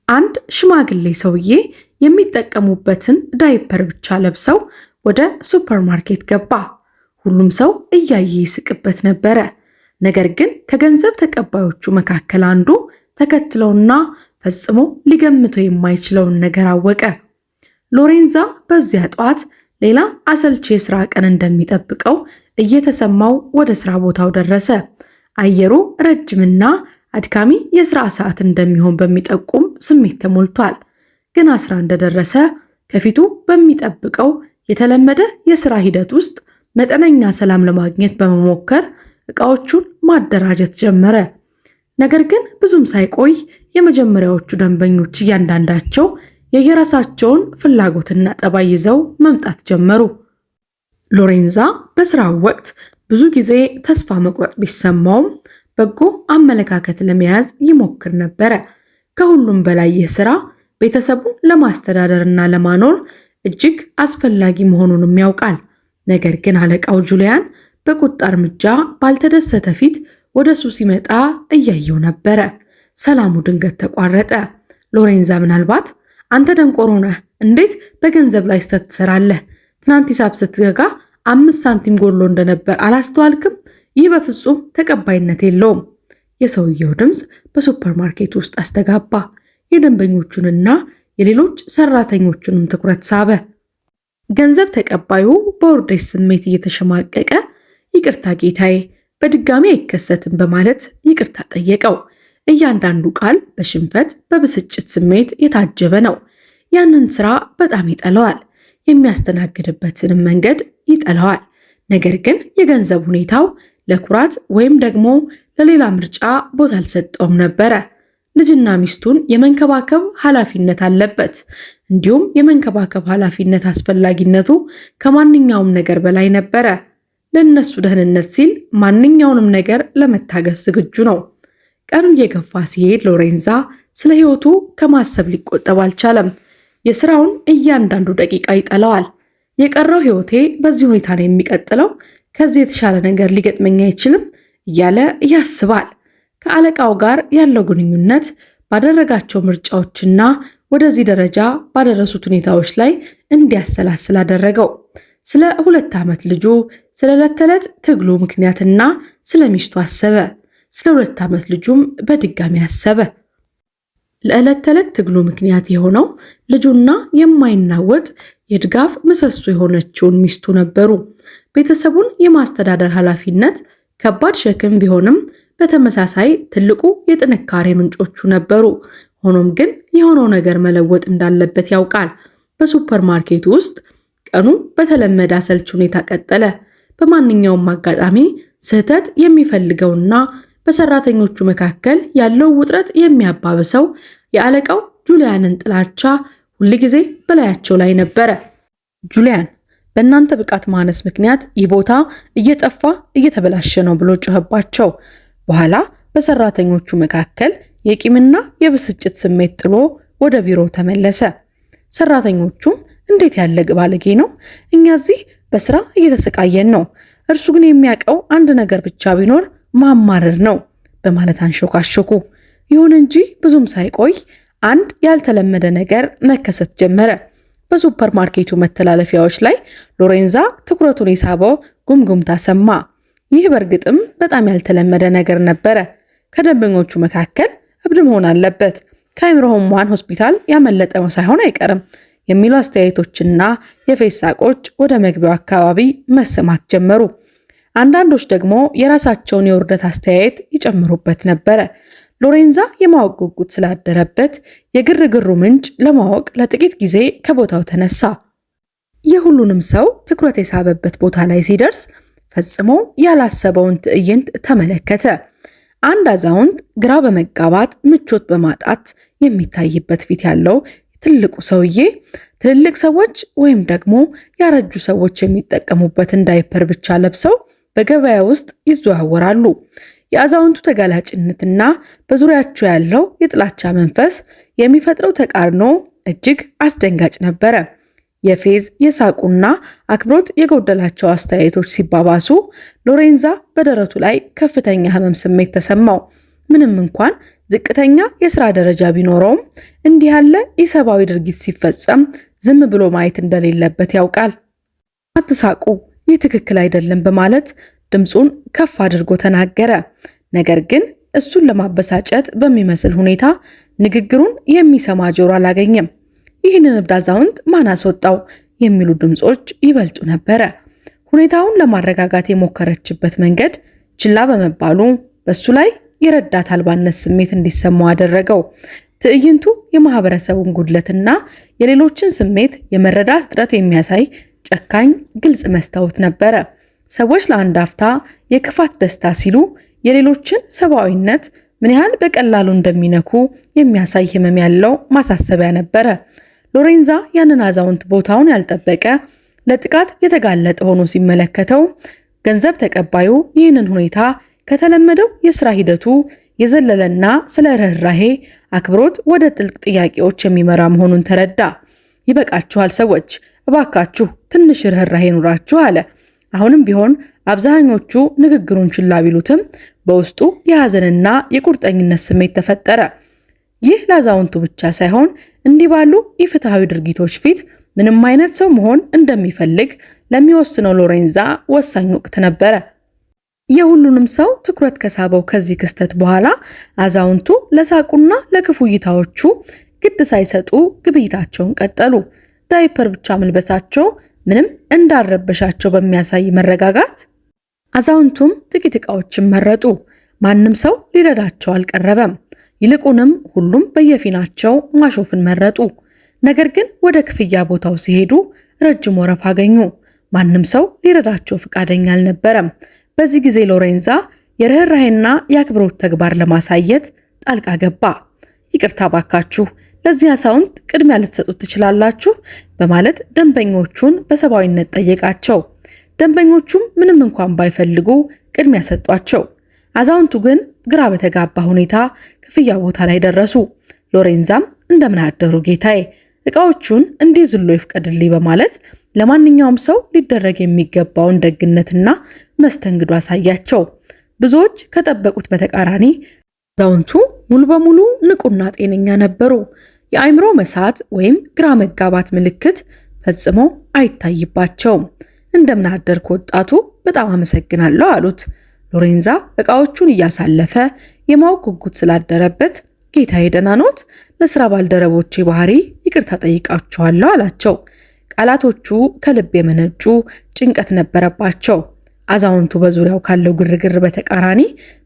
አንድ ሽማግሌ ሰውዬ የሚጠቀሙበትን ዳይፐር ብቻ ለብሰው ወደ ሱፐርማርኬት ገባ። ሁሉም ሰው እያየ ይስቅበት ነበረ። ነገር ግን ከገንዘብ ተቀባዮቹ መካከል አንዱ ተከትለውና ፈጽሞ ሊገምተው የማይችለውን ነገር አወቀ። ሎሬንዛ በዚያ ጠዋት ሌላ አሰልቺ የሥራ ቀን እንደሚጠብቀው እየተሰማው ወደ ሥራ ቦታው ደረሰ። አየሩ ረጅምና አድካሚ የሥራ ሰዓት እንደሚሆን በሚጠቁም ስሜት ተሞልቷል። ግን 11 እንደደረሰ ከፊቱ በሚጠብቀው የተለመደ የሥራ ሂደት ውስጥ መጠነኛ ሰላም ለማግኘት በመሞከር ዕቃዎቹን ማደራጀት ጀመረ። ነገር ግን ብዙም ሳይቆይ የመጀመሪያዎቹ ደንበኞች እያንዳንዳቸው የየራሳቸውን ፍላጎትና ጠባይ ይዘው መምጣት ጀመሩ። ሎሬንዛ በሥራው ወቅት ብዙ ጊዜ ተስፋ መቁረጥ ቢሰማውም በጎ አመለካከት ለመያዝ ይሞክር ነበረ። ከሁሉም በላይ ይህ ሥራ ቤተሰቡን ለማስተዳደርና ለማኖር እጅግ አስፈላጊ መሆኑንም ያውቃል። ነገር ግን አለቃው ጁሊያን በቁጣ እርምጃ ባልተደሰተ ፊት ወደ እሱ ሲመጣ እያየው ነበረ። ሰላሙ ድንገት ተቋረጠ። ሎሬንዛ ምናልባት አንተ ደንቆሮ ነህ፣ እንዴት በገንዘብ ላይ ስህተት ትሰራለህ? ትናንት ሂሳብ ስትዘጋ 5 ሳንቲም ጎድሎ እንደነበር አላስተዋልክም? ይህ በፍጹም ተቀባይነት የለውም። የሰውየው ድምፅ በሱፐርማርኬት ውስጥ አስተጋባ። የደንበኞቹንና የሌሎች ሰራተኞቹንም ትኩረት ሳበ። ገንዘብ ተቀባዩ በውርደት ስሜት እየተሸማቀቀ ይቅርታ ጌታዬ፣ በድጋሚ አይከሰትም በማለት ይቅርታ ጠየቀው። እያንዳንዱ ቃል በሽንፈት በብስጭት ስሜት የታጀበ ነው። ያንን ስራ በጣም ይጠላዋል። የሚያስተናግድበትንም መንገድ ይጠላዋል። ነገር ግን የገንዘብ ሁኔታው ለኩራት ወይም ደግሞ ለሌላ ምርጫ ቦታ አልሰጠውም ነበረ። ልጅና ሚስቱን የመንከባከብ ኃላፊነት አለበት። እንዲሁም የመንከባከብ ኃላፊነት አስፈላጊነቱ ከማንኛውም ነገር በላይ ነበረ። ለነሱ ደህንነት ሲል ማንኛውንም ነገር ለመታገስ ዝግጁ ነው። ቀኑ እየገፋ ሲሄድ ሎሬንዛ ስለ ሕይወቱ ከማሰብ ሊቆጠብ አልቻለም። የሥራውን እያንዳንዱ ደቂቃ ይጠላዋል። የቀረው ሕይወቴ በዚህ ሁኔታ ነው የሚቀጥለው፣ ከዚህ የተሻለ ነገር ሊገጥመኝ አይችልም እያለ ያስባል። ከአለቃው ጋር ያለው ግንኙነት ባደረጋቸው ምርጫዎችና ወደዚህ ደረጃ ባደረሱት ሁኔታዎች ላይ እንዲያሰላስል አደረገው። ስለ 2 ዓመት ልጁ፣ ስለ ዕለት ተዕለት ትግሉ ምክንያትና ስለ ሚስቱ አሰበ። ስለ 2 ዓመት ልጁም በድጋሚ አሰበ። ለዕለት ተዕለት ትግሉ ምክንያት የሆነው ልጁና የማይናወጥ የድጋፍ ምሰሶ የሆነችውን ሚስቱ ነበሩ። ቤተሰቡን የማስተዳደር ኃላፊነት ከባድ ሸክም ቢሆንም በተመሳሳይ ትልቁ የጥንካሬ ምንጮቹ ነበሩ። ሆኖም ግን የሆነው ነገር መለወጥ እንዳለበት ያውቃል። በሱፐርማርኬቱ ውስጥ ቀኑ በተለመደ አሰልች ሁኔታ ቀጠለ። በማንኛውም አጋጣሚ ስህተት የሚፈልገውና በሰራተኞቹ መካከል ያለው ውጥረት የሚያባብሰው የአለቃው ጁሊያንን ጥላቻ ሁልጊዜ በላያቸው ላይ ነበረ። ጁሊያን፣ በእናንተ ብቃት ማነስ ምክንያት ይህ ቦታ እየጠፋ እየተበላሸ ነው ብሎ ጮኸባቸው። በኋላ በሰራተኞቹ መካከል የቂምና የብስጭት ስሜት ጥሎ ወደ ቢሮ ተመለሰ። ሰራተኞቹም እንዴት ያለ ባለጌ ነው! እኛ እዚህ በስራ እየተሰቃየን ነው። እርሱ ግን የሚያውቀው አንድ ነገር ብቻ ቢኖር ማማረር ነው በማለት አንሾካሾኩ። ይሁን እንጂ ብዙም ሳይቆይ አንድ ያልተለመደ ነገር መከሰት ጀመረ። በሱፐርማርኬቱ መተላለፊያዎች ላይ ሎሬንዛ ትኩረቱን የሳበው ጉምጉምታ ሰማ። ይህ በእርግጥም በጣም ያልተለመደ ነገር ነበረ። ከደንበኞቹ መካከል እብድ መሆን አለበት፣ ከአይምሮ ሕሙማን ሆስፒታል ያመለጠ ሳይሆን አይቀርም የሚሉ አስተያየቶችና የፌስ ሳቆች ወደ መግቢያው አካባቢ መሰማት ጀመሩ። አንዳንዶች ደግሞ የራሳቸውን የውርደት አስተያየት ይጨምሩበት ነበረ። ሎሬንዛ የማወቅ ጉጉት ስላደረበት የግርግሩ ምንጭ ለማወቅ ለጥቂት ጊዜ ከቦታው ተነሳ። የሁሉንም ሰው ትኩረት የሳበበት ቦታ ላይ ሲደርስ ፈጽሞ ያላሰበውን ትዕይንት ተመለከተ። አንድ አዛውንት ግራ በመጋባት ምቾት በማጣት የሚታይበት ፊት ያለው ትልቁ ሰውዬ ትልልቅ ሰዎች ወይም ደግሞ ያረጁ ሰዎች የሚጠቀሙበትን ዳይፐር ብቻ ለብሰው በገበያ ውስጥ ይዘዋወራሉ። የአዛውንቱ ተጋላጭነትና በዙሪያቸው ያለው የጥላቻ መንፈስ የሚፈጥረው ተቃርኖ እጅግ አስደንጋጭ ነበረ። የፌዝ የሳቁና አክብሮት የጎደላቸው አስተያየቶች ሲባባሱ ሎሬንዛ በደረቱ ላይ ከፍተኛ ህመም ስሜት ተሰማው። ምንም እንኳን ዝቅተኛ የሥራ ደረጃ ቢኖረውም እንዲህ ያለ ኢሰብአዊ ድርጊት ሲፈጸም ዝም ብሎ ማየት እንደሌለበት ያውቃል። አትሳቁ፣ ይህ ትክክል አይደለም በማለት ድምፁን ከፍ አድርጎ ተናገረ። ነገር ግን እሱን ለማበሳጨት በሚመስል ሁኔታ ንግግሩን የሚሰማ ጆሮ አላገኘም። ይህንን እብድ አዛውንት ማን አስወጣው የሚሉ ድምጾች ይበልጡ ነበረ። ሁኔታውን ለማረጋጋት የሞከረችበት መንገድ ችላ በመባሉ በሱ ላይ የረዳት አልባነት ስሜት እንዲሰማው አደረገው። ትዕይንቱ የማህበረሰቡን ጉድለትና የሌሎችን ስሜት የመረዳት እጥረት የሚያሳይ ጨካኝ ግልጽ መስታወት ነበረ። ሰዎች ለአንድ አፍታ የክፋት ደስታ ሲሉ የሌሎችን ሰብአዊነት ምን ያህል በቀላሉ እንደሚነኩ የሚያሳይ ህመም ያለው ማሳሰቢያ ነበረ። ሎሬንዛ ያንን አዛውንት ቦታውን ያልጠበቀ ለጥቃት የተጋለጠ ሆኖ ሲመለከተው፣ ገንዘብ ተቀባዩ ይህንን ሁኔታ ከተለመደው የሥራ ሂደቱ የዘለለና ስለ ርህራሄ አክብሮት ወደ ጥልቅ ጥያቄዎች የሚመራ መሆኑን ተረዳ። ይበቃችኋል ሰዎች፣ እባካችሁ ትንሽ ርህራሄ ኑራችሁ አለ። አሁንም ቢሆን አብዛኞቹ ንግግሩን ችላ ቢሉትም በውስጡ የሐዘንና የቁርጠኝነት ስሜት ተፈጠረ። ይህ ለአዛውንቱ ብቻ ሳይሆን እንዲህ ባሉ ኢፍትሐዊ ድርጊቶች ፊት ምንም አይነት ሰው መሆን እንደሚፈልግ ለሚወስነው ሎሬንዛ ወሳኝ ወቅት ነበረ። የሁሉንም ሰው ትኩረት ከሳበው ከዚህ ክስተት በኋላ አዛውንቱ ለሳቁና ለክፉ እይታዎቹ ግድ ሳይሰጡ ግብይታቸውን ቀጠሉ። ዳይፐር ብቻ መልበሳቸው ምንም እንዳረበሻቸው በሚያሳይ መረጋጋት አዛውንቱም ጥቂት ዕቃዎችን መረጡ። ማንም ሰው ሊረዳቸው አልቀረበም። ይልቁንም ሁሉም በየፊናቸው ማሾፍን መረጡ። ነገር ግን ወደ ክፍያ ቦታው ሲሄዱ ረጅም ወረፋ አገኙ። ማንም ሰው ሊረዳቸው ፈቃደኛ አልነበረም። በዚህ ጊዜ ሎሬንዛ የርህራሄና የአክብሮት ተግባር ለማሳየት ጣልቃ ገባ። ይቅርታ ባካችሁ፣ ለዚህ አዛውንት ቅድሚያ ልትሰጡት ትችላላችሁ በማለት ደንበኞቹን በሰብአዊነት ጠየቃቸው። ደንበኞቹም ምንም እንኳን ባይፈልጉ ቅድሚያ ሰጧቸው። አዛውንቱ ግን ግራ በተጋባ ሁኔታ ክፍያ ቦታ ላይ ደረሱ። ሎሬንዛም እንደምን አደሩ ጌታዬ፣ ዕቃዎቹን እንዲዝሉ ይፍቀድልኝ በማለት ለማንኛውም ሰው ሊደረግ የሚገባውን ደግነትና መስተንግዶ አሳያቸው። ብዙዎች ከጠበቁት በተቃራኒ አዛውንቱ ሙሉ በሙሉ ንቁና ጤነኛ ነበሩ። የአእምሮ መሳት ወይም ግራ መጋባት ምልክት ፈጽሞ አይታይባቸውም። እንደምን አደርክ ወጣቱ፣ በጣም አመሰግናለሁ አሉት። ሎሬንዛ ዕቃዎቹን እያሳለፈ የማወቅ ጉጉት ስላደረበት ጌታዬ ደህና ኖት? ለስራ ባልደረቦቼ ባህሪ ይቅርታ ጠይቃችኋለሁ አላቸው። ቃላቶቹ ከልብ የመነጩ ጭንቀት ነበረባቸው። አዛውንቱ በዙሪያው ካለው ግርግር በተቃራኒ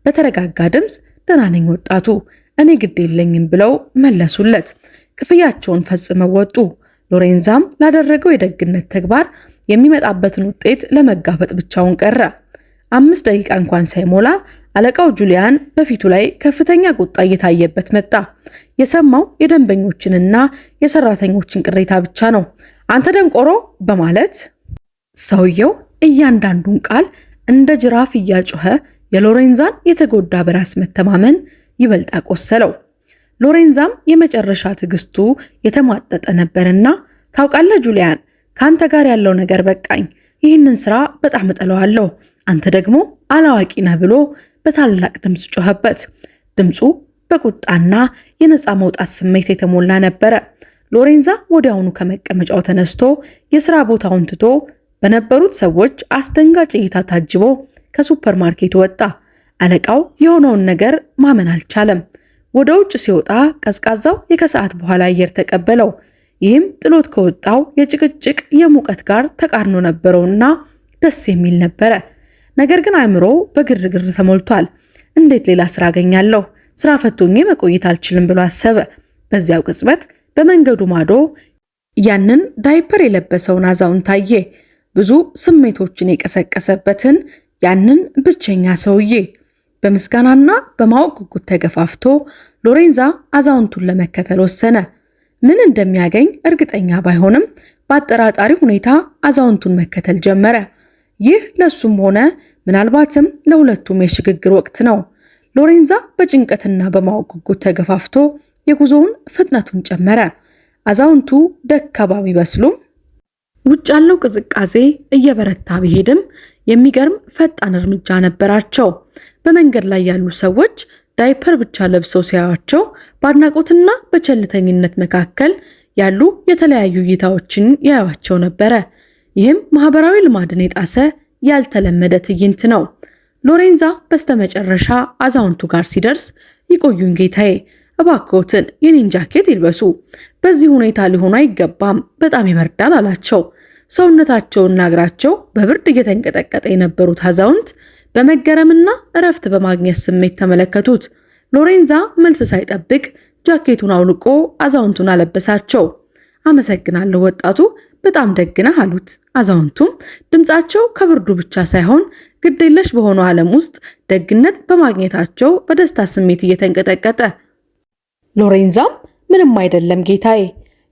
በተረጋጋ ድምፅ ደህና ነኝ ወጣቱ፣ እኔ ግድ የለኝም ብለው መለሱለት። ክፍያቸውን ፈጽመው ወጡ። ሎሬንዛም ላደረገው የደግነት ተግባር የሚመጣበትን ውጤት ለመጋፈጥ ብቻውን ቀረ። 5 ደቂቃ እንኳን ሳይሞላ አለቃው ጁሊያን በፊቱ ላይ ከፍተኛ ቁጣ እየታየበት መጣ። የሰማው የደንበኞችንና የሰራተኞችን ቅሬታ ብቻ ነው። አንተ ደንቆሮ በማለት ሰውየው እያንዳንዱን ቃል እንደ ጅራፍ እያጮኸ የሎሬንዛን የተጎዳ በራስ መተማመን ይበልጥ አቆሰለው። ሎሬንዛም የመጨረሻ ትዕግስቱ የተሟጠጠ ነበርና ታውቃለህ ጁሊያን፣ ካንተ ጋር ያለው ነገር በቃኝ። ይህንን ስራ በጣም እጠለዋለሁ። አንተ ደግሞ አላዋቂ ነህ ብሎ በታላቅ ድምፅ ጮኸበት። ድምፁ በቁጣና የነፃ መውጣት ስሜት የተሞላ ነበረ። ሎሬንዛ ወዲያውኑ ከመቀመጫው ተነስቶ የሥራ ቦታውን ትቶ በነበሩት ሰዎች አስደንጋጭ እይታ ታጅቦ ከሱፐርማርኬቱ ወጣ። አለቃው የሆነውን ነገር ማመን አልቻለም። ወደ ውጭ ሲወጣ ቀዝቃዛው የከሰዓት በኋላ አየር ተቀበለው። ይህም ጥሎት ከወጣው የጭቅጭቅ የሙቀት ጋር ተቃርኖ ነበረውና ደስ የሚል ነበረ። ነገር ግን አእምሮ በግርግር ተሞልቷል። እንዴት ሌላ ስራ አገኛለሁ? ስራ ፈቶኜ መቆየት አልችልም ብሎ አሰበ። በዚያው ቅጽበት በመንገዱ ማዶ ያንን ዳይፐር የለበሰውን አዛውንት ታየ። ብዙ ስሜቶችን የቀሰቀሰበትን ያንን ብቸኛ ሰውዬ። በምስጋናና በማወቅ ጉጉት ተገፋፍቶ ሎሬንዛ አዛውንቱን ለመከተል ወሰነ። ምን እንደሚያገኝ እርግጠኛ ባይሆንም በአጠራጣሪ ሁኔታ አዛውንቱን መከተል ጀመረ። ይህ ለሱም ሆነ ምናልባትም ለሁለቱም የሽግግር ወቅት ነው። ሎሬንዛ በጭንቀትና በማወቅ ጉጉት ተገፋፍቶ የጉዞውን ፍጥነቱን ጨመረ። አዛውንቱ ደካማ ቢመስሉም ውጭ ያለው ቅዝቃዜ እየበረታ ቢሄድም የሚገርም ፈጣን እርምጃ ነበራቸው። በመንገድ ላይ ያሉ ሰዎች ዳይፐር ብቻ ለብሰው ሲያዩአቸው በአድናቆትና በቸልተኝነት መካከል ያሉ የተለያዩ እይታዎችን ያዩአቸው ነበረ። ይህም ማህበራዊ ልማድን የጣሰ ያልተለመደ ትዕይንት ነው። ሎሬንዛ በስተመጨረሻ አዛውንቱ ጋር ሲደርስ ይቆዩን ጌታዬ፣ እባክዎትን የኔን ጃኬት ይልበሱ፣ በዚህ ሁኔታ ሊሆኑ አይገባም፣ በጣም ይበርዳል አላቸው። ሰውነታቸውና እግራቸው በብርድ እየተንቀጠቀጠ የነበሩት አዛውንት በመገረምና እረፍት በማግኘት ስሜት ተመለከቱት። ሎሬንዛ መልስ ሳይጠብቅ ጃኬቱን አውልቆ አዛውንቱን አለበሳቸው። አመሰግናለሁ ወጣቱ፣ በጣም ደግነህ አሉት። አዛውንቱም ድምጻቸው ከብርዱ ብቻ ሳይሆን ግዴለሽ በሆነው ዓለም ውስጥ ደግነት በማግኘታቸው በደስታ ስሜት እየተንቀጠቀጠ፣ ሎሬንዛም ምንም አይደለም ጌታዬ፣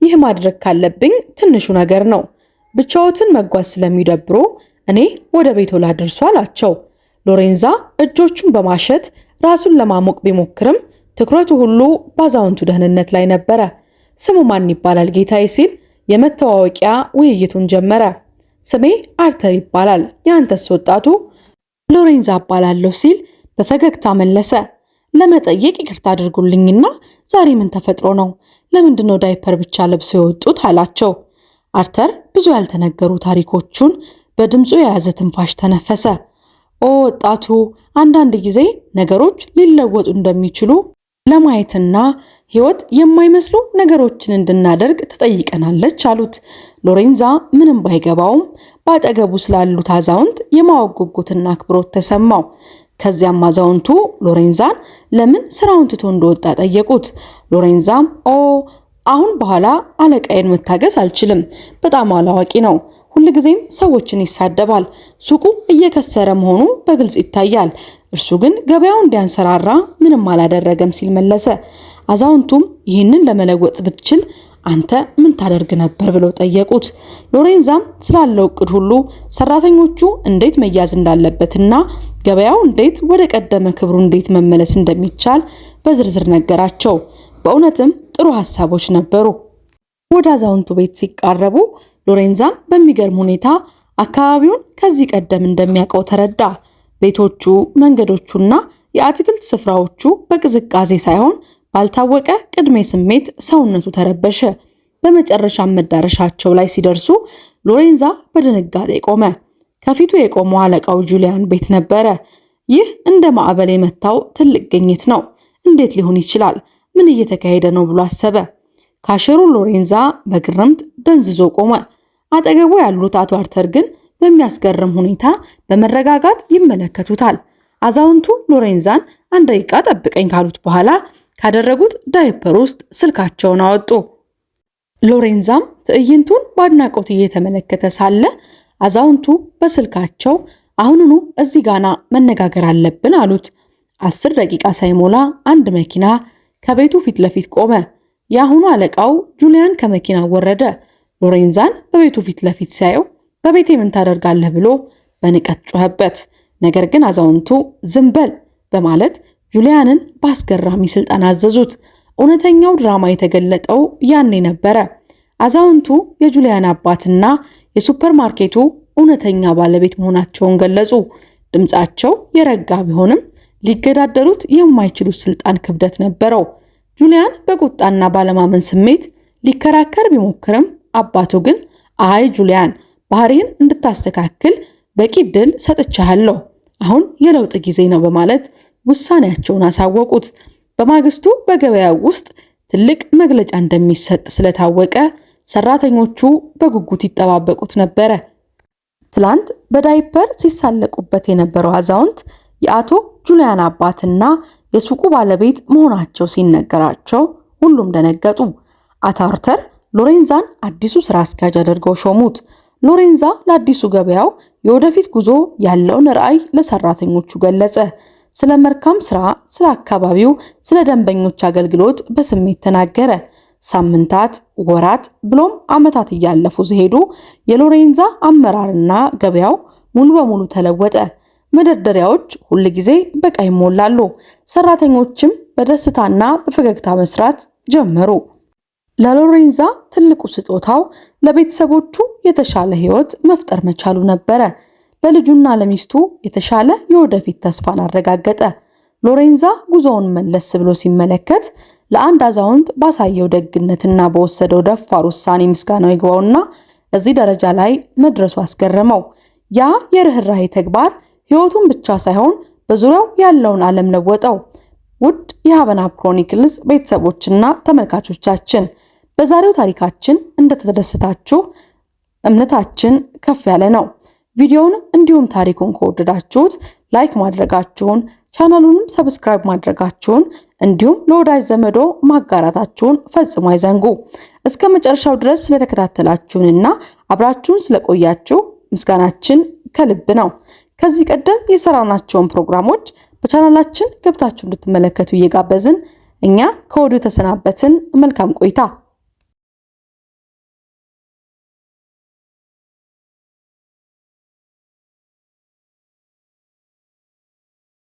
ይህ ማድረግ ካለብኝ ትንሹ ነገር ነው። ብቻዎትን መጓዝ ስለሚደብሮ እኔ ወደ ቤቶ ላድርሱ አላቸው። ሎሬንዛ እጆቹን በማሸት ራሱን ለማሞቅ ቢሞክርም ትኩረቱ ሁሉ በአዛውንቱ ደህንነት ላይ ነበረ። ስሙ ማን ይባላል ጌታዬ ሲል የመተዋወቂያ ውይይቱን ጀመረ። ስሜ አርተር ይባላል፣ ያንተስ ወጣቱ? ሎሬንዛ እባላለሁ ሲል በፈገግታ መለሰ። ለመጠየቅ ይቅርታ አድርጉልኝና ዛሬ ምን ተፈጥሮ ነው? ለምንድነው ዳይፐር ብቻ ለብሰው የወጡት አላቸው። አርተር ብዙ ያልተነገሩ ታሪኮቹን በድምፁ የያዘ ትንፋሽ ተነፈሰ። ኦ ወጣቱ፣ አንዳንድ ጊዜ ነገሮች ሊለወጡ እንደሚችሉ ለማየትና ሕይወት የማይመስሉ ነገሮችን እንድናደርግ ትጠይቀናለች አሉት። ሎሬንዛ ምንም ባይገባውም በአጠገቡ ስላሉት አዛውንት የማወቅ ጉጉትና አክብሮት ተሰማው። ከዚያም አዛውንቱ ሎሬንዛን ለምን ስራውን ትቶ እንደወጣ ጠየቁት። ሎሬንዛም አሁን በኋላ አለቃዬን መታገስ አልችልም፣ በጣም አላዋቂ ነው፣ ሁልጊዜም ሰዎችን ይሳደባል፣ ሱቁ እየከሰረ መሆኑ በግልጽ ይታያል፣ እርሱ ግን ገበያው እንዲያንሰራራ ምንም አላደረገም ሲል መለሰ። አዛውንቱም ይህንን ለመለወጥ ብትችል አንተ ምን ታደርግ ነበር ብለው ጠየቁት። ሎሬንዛም ስላለው እቅድ ሁሉ፣ ሰራተኞቹ እንዴት መያዝ እንዳለበትና ገበያው እንዴት ወደ ቀደመ ክብሩ እንዴት መመለስ እንደሚቻል በዝርዝር ነገራቸው። በእውነትም ጥሩ ሐሳቦች ነበሩ። ወደ አዛውንቱ ቤት ሲቃረቡ ሎሬንዛም በሚገርም ሁኔታ አካባቢውን ከዚህ ቀደም እንደሚያውቀው ተረዳ። ቤቶቹ፣ መንገዶቹና የአትክልት ስፍራዎቹ በቅዝቃዜ ሳይሆን ባልታወቀ ቅድሜ ስሜት ሰውነቱ ተረበሸ። በመጨረሻም መዳረሻቸው ላይ ሲደርሱ ሎሬንዛ በድንጋጤ ቆመ። ከፊቱ የቆመው አለቃው ጁሊያን ቤት ነበረ። ይህ እንደ ማዕበል የመታው ትልቅ ግኝት ነው። እንዴት ሊሆን ይችላል? ምን እየተካሄደ ነው ብሎ አሰበ። ካሽሩ ሎሬንዛ በግርምት ደንዝዞ ቆመ። አጠገቡ ያሉት አቶ አርተር ግን በሚያስገርም ሁኔታ በመረጋጋት ይመለከቱታል። አዛውንቱ ሎሬንዛን አንድ ደቂቃ ጠብቀኝ ካሉት በኋላ ካደረጉት ዳይፐር ውስጥ ስልካቸውን አወጡ። ሎሬንዛም ትዕይንቱን በአድናቆት እየተመለከተ ሳለ አዛውንቱ በስልካቸው አሁኑኑ እዚህ ጋና መነጋገር አለብን አሉት። 10 ደቂቃ ሳይሞላ አንድ መኪና ከቤቱ ፊት ለፊት ቆመ። የአሁኑ አለቃው ጁሊያን ከመኪና ወረደ። ሎሬንዛን በቤቱ ፊት ለፊት ሲያየው በቤቴ ምን ታደርጋለህ ብሎ በንቀት ጮኸበት። ነገር ግን አዛውንቱ ዝም በል በማለት ጁሊያንን በአስገራሚ ስልጣን አዘዙት። እውነተኛው ድራማ የተገለጠው ያኔ ነበረ። አዛውንቱ የጁሊያን አባትና የሱፐርማርኬቱ እውነተኛ ባለቤት መሆናቸውን ገለጹ። ድምጻቸው የረጋ ቢሆንም ሊገዳደሩት የማይችሉት ስልጣን ክብደት ነበረው። ጁሊያን በቁጣና ባለማመን ስሜት ሊከራከር ቢሞክርም አባቱ ግን አይ ጁሊያን፣ ባህሪህን እንድታስተካክል በቂ ዕድል ሰጥቻለሁ፣ አሁን የለውጥ ጊዜ ነው በማለት ውሳኔያቸውን አሳወቁት። በማግስቱ በገበያው ውስጥ ትልቅ መግለጫ እንደሚሰጥ ስለታወቀ ሰራተኞቹ በጉጉት ይጠባበቁት ነበረ። ትላንት በዳይፐር ሲሳለቁበት የነበረው አዛውንት የአቶ ጁሊያን አባትና የሱቁ ባለቤት መሆናቸው ሲነገራቸው ሁሉም ደነገጡ። አቶ አርተር ሎሬንዛን አዲሱ ስራ አስኪያጅ አድርገው ሾሙት። ሎሬንዛ ለአዲሱ ገበያው የወደፊት ጉዞ ያለውን ራዕይ ለሰራተኞቹ ገለጸ። ስለ መልካም ስራ፣ ስለ አካባቢው፣ ስለ ደንበኞች አገልግሎት በስሜት ተናገረ። ሳምንታት፣ ወራት ብሎም ዓመታት እያለፉ ሲሄዱ የሎሬንዛ አመራርና ገበያው ሙሉ በሙሉ ተለወጠ። መደርደሪያዎች ሁል ጊዜ በቃ ይሞላሉ። ሰራተኞችም በደስታና በፈገግታ መስራት ጀመሩ። ለሎሬንዛ ትልቁ ስጦታው ለቤተሰቦቹ የተሻለ ህይወት መፍጠር መቻሉ ነበረ። ለልጁና ለሚስቱ የተሻለ የወደፊት ተስፋን አረጋገጠ። ሎሬንዛ ጉዞውን መለስ ብሎ ሲመለከት ለአንድ አዛውንት ባሳየው ደግነትና በወሰደው ደፋር ውሳኔ ምስጋናው ይግባውና እዚህ ደረጃ ላይ መድረሱ አስገረመው። ያ የርህራሄ ተግባር ህይወቱን ብቻ ሳይሆን በዙሪያው ያለውን ዓለም ለወጠው። ውድ የሀበናብ ክሮኒክልስ ቤተሰቦችና ተመልካቾቻችን በዛሬው ታሪካችን እንደተደሰታችሁ እምነታችን ከፍ ያለ ነው። ቪዲዮውን እንዲሁም ታሪኩን ከወደዳችሁት ላይክ ማድረጋችሁን፣ ቻናሉንም ሰብስክራይብ ማድረጋችሁን እንዲሁም ለወዳጅ ዘመዶ ማጋራታችሁን ፈጽሞ አይዘንጉ። እስከ መጨረሻው ድረስ ስለተከታተላችሁንና አብራችሁን ስለቆያችሁ ምስጋናችን ከልብ ነው። ከዚህ ቀደም የሰራናቸውን ፕሮግራሞች በቻናላችን ገብታችሁ እንድትመለከቱ እየጋበዝን እኛ ከወዲሁ ተሰናበትን። መልካም ቆይታ